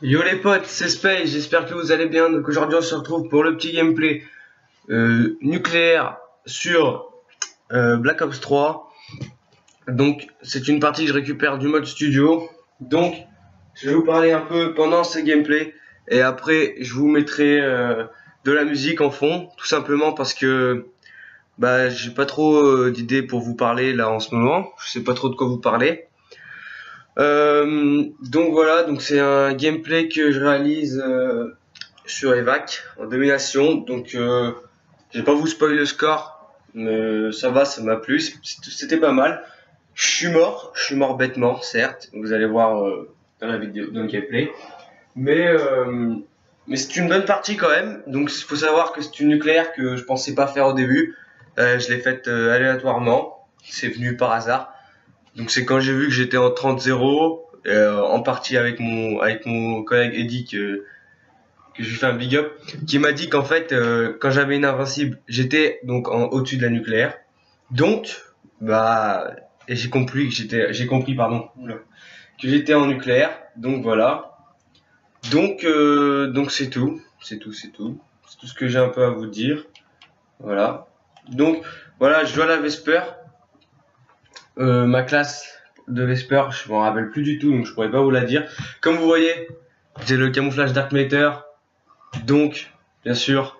Yo les potes, c'est Space, j'espère que vous allez bien. Donc aujourd'hui on se retrouve pour le petit gameplay nucléaire sur Black Ops 3. Donc c'est une partie que je récupère du mode studio. Donc je vais vous parler un peu pendant ces gameplays et après je vous mettrai de la musique en fond, tout simplement parce que bah j'ai pas trop d'idées pour vous parler là en ce moment. Je sais pas trop de quoi vous parler. Donc voilà, donc c'est un gameplay que je réalise sur Evac en domination. Donc je vais pas vous spoiler le score, mais ça va, ça m'a plu, c'était pas mal. Je suis mort bêtement, certes. Vous allez voir dans la vidéo, dans le gameplay. Mais euh, mais c'est une bonne partie quand même. Donc il faut savoir que c'est une nucléaire que je pensais pas faire au début. Je l'ai faite aléatoirement. C'est venu par hasard. Donc c'est quand j'ai vu que j'étais en 30-0, en partie avec mon collègue Eddie que je lui fais un big up, qui m'a dit qu'en fait quand j'avais une invincible, j'étais donc au-dessus de la nucléaire. Donc bah et j'ai compris pardon oula, que j'étais en nucléaire. Donc voilà. Donc c'est tout. C'est tout ce que j'ai un peu à vous dire. Voilà. Donc voilà, je joue à la Vesper. Ma classe de Vesper, je m'en rappelle plus du tout, donc je pourrais pas vous la dire. Comme vous voyez, j'ai le camouflage Dark Matter, donc bien sûr,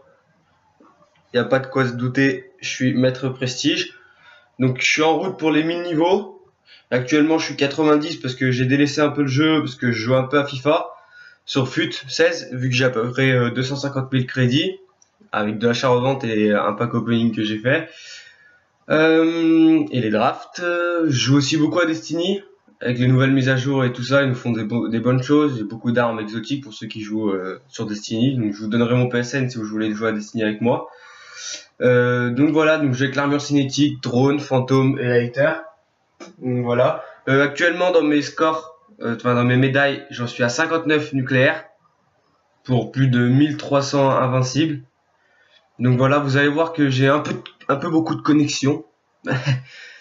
il n'y a pas de quoi se douter, je suis maître prestige. Donc je suis en route pour les 1000 niveaux. Actuellement, je suis 90 parce que j'ai délaissé un peu le jeu, parce que je joue un peu à FIFA sur FUT 16, vu que j'ai à peu près 250 000 crédits, avec de l'achat-revente et un pack opening que j'ai fait. Et les drafts. Je joue aussi beaucoup à Destiny. Avec les nouvelles mises à jour et tout ça, ils nous font des bonnes choses. J'ai beaucoup d'armes exotiques pour ceux qui jouent sur Destiny. Donc je vous donnerai mon PSN si vous voulez jouer à Destiny avec moi. Donc voilà, donc j'ai avec l'armure cinétique, drone, fantôme et lighter. Donc voilà. Actuellement dans mes scores, dans mes médailles, j'en suis à 59 nucléaires pour plus de 1300 invincibles. Donc voilà, vous allez voir que j'ai un peu beaucoup de connexions.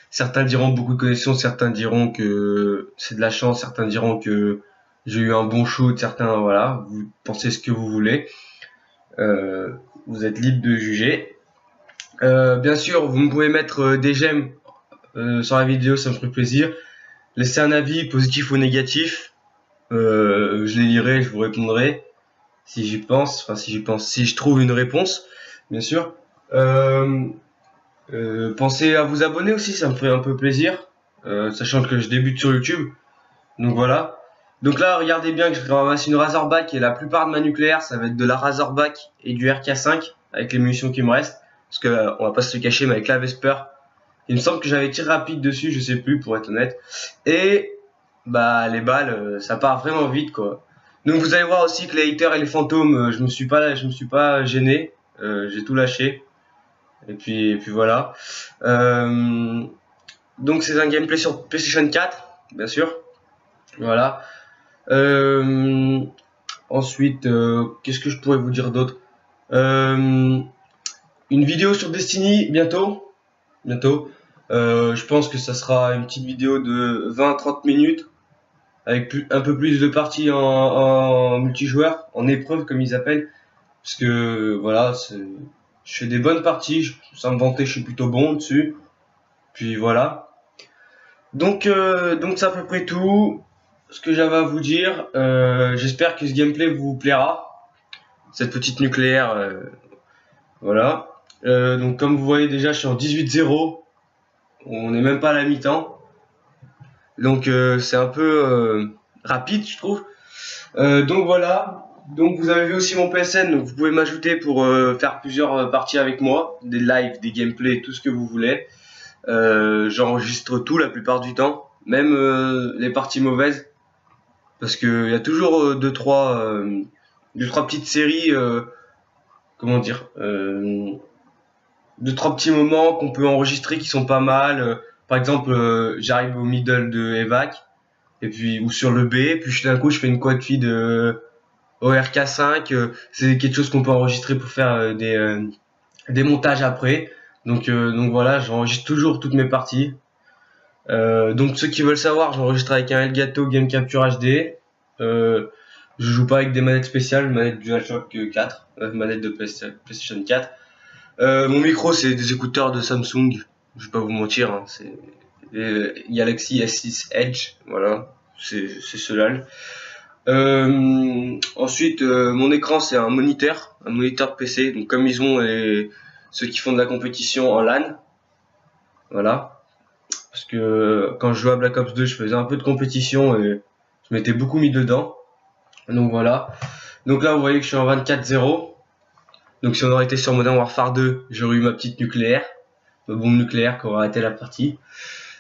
Certains diront beaucoup de connexions, certains diront que c'est de la chance, certains diront que j'ai eu un bon shoot, certains voilà, vous pensez ce que vous voulez. Vous êtes libre de juger. Bien sûr, vous pouvez mettre des j'aime sur la vidéo, ça me ferait plaisir. Laissez un avis, positif ou négatif. Je les lirai, je vous répondrai si j'y pense, si je trouve une réponse, bien sûr. Pensez à vous abonner aussi, ça me ferait un peu plaisir, sachant que je débute sur YouTube. Donc voilà. Donc là, regardez bien que je ramasse une Razorback et la plupart de ma nucléaire, ça va être de la Razorback et du RK5 avec les munitions qui me restent. Parce que on va pas se le cacher, mais avec la Vesper, il me semble que j'avais tir rapide dessus, je sais plus pour être honnête. Et bah les balles, ça part vraiment vite quoi. Donc vous allez voir aussi que les haters et les fantômes, je me suis pas gêné, j'ai tout lâché. Et puis voilà. Euh, donc c'est un gameplay sur PlayStation 4, bien sûr. Voilà. Euh, Ensuite, qu'est-ce que je pourrais vous dire d'autre? Une vidéo sur Destiny bientôt. Bientôt. Je pense que ça sera une petite vidéo de 20-30 minutes avec un peu plus de parties en multijoueur, en épreuve comme ils appellent. Parce que voilà, je fais des bonnes parties, sans me vanter, je suis plutôt bon dessus. Puis voilà. Donc c'est à peu près tout ce que j'avais à vous dire. J'espère que ce gameplay vous plaira. Cette petite nucléaire, voilà. Donc comme vous voyez déjà, je suis en 18-0. On n'est même pas à la mi-temps. Donc c'est un peu rapide, je trouve. Donc voilà. Donc vous avez vu aussi mon PSN, donc vous pouvez m'ajouter pour faire plusieurs parties avec moi, des lives, des gameplays, tout ce que vous voulez. J'enregistre tout la plupart du temps, même les parties mauvaises, parce que il y a toujours deux trois petites séries, comment dire, deux trois petits moments qu'on peut enregistrer qui sont pas mal. Par exemple, j'arrive au middle de Evac, et puis ou sur le B, puis d'un coup je fais une quad feed ORK5. C'est quelque chose qu'on peut enregistrer pour faire des montages après. Donc voilà, j'enregistre toujours toutes mes parties. Donc ceux qui veulent savoir, j'enregistre avec un Elgato Game Capture HD. Je joue pas avec des manettes spéciales, manette DualShock 4, manette de PlayStation 4. Mon micro, c'est des écouteurs de Samsung. Je vais pas vous mentir, hein, c'est Galaxy S6 Edge, voilà, c'est ceux-là. Ensuite, mon écran, c'est un moniteur de PC. Donc comme ils ont ceux qui font de la compétition en LAN, voilà. Parce que quand je jouais à Black Ops 2, je faisais un peu de compétition et je m'étais beaucoup mis dedans. Donc voilà. Donc là, vous voyez que je suis en 24-0. Donc si on aurait été sur Modern Warfare 2, j'aurais eu ma petite nucléaire, ma bombe nucléaire qui aurait arrêté la partie.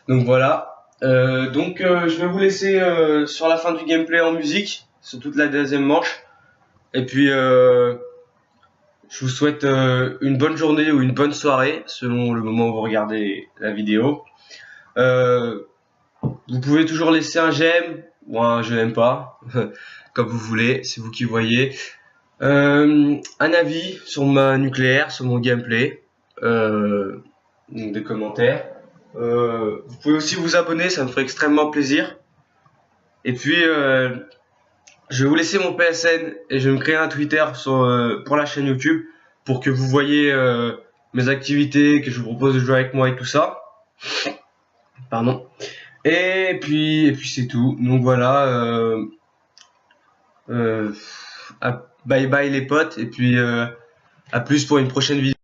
Donc voilà. Je vais vous laisser sur la fin du gameplay en musique, sur toute la deuxième manche. Et puis je vous souhaite une bonne journée ou une bonne soirée selon le moment où vous regardez la vidéo. Vous pouvez toujours laisser un j'aime ou un je n'aime pas, comme vous voulez, c'est vous qui voyez. Un avis sur ma nucléaire, sur mon gameplay, donc des commentaires. Vous pouvez aussi vous abonner, ça me ferait extrêmement plaisir. Et puis je vais vous laisser mon PSN et je vais me créer un Twitter pour la chaîne YouTube pour que vous voyez mes activités, que je vous propose de jouer avec moi et tout ça. Pardon. Et puis c'est tout. Donc voilà. Bye bye les potes et puis à plus pour une prochaine vidéo.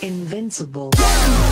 Invincible.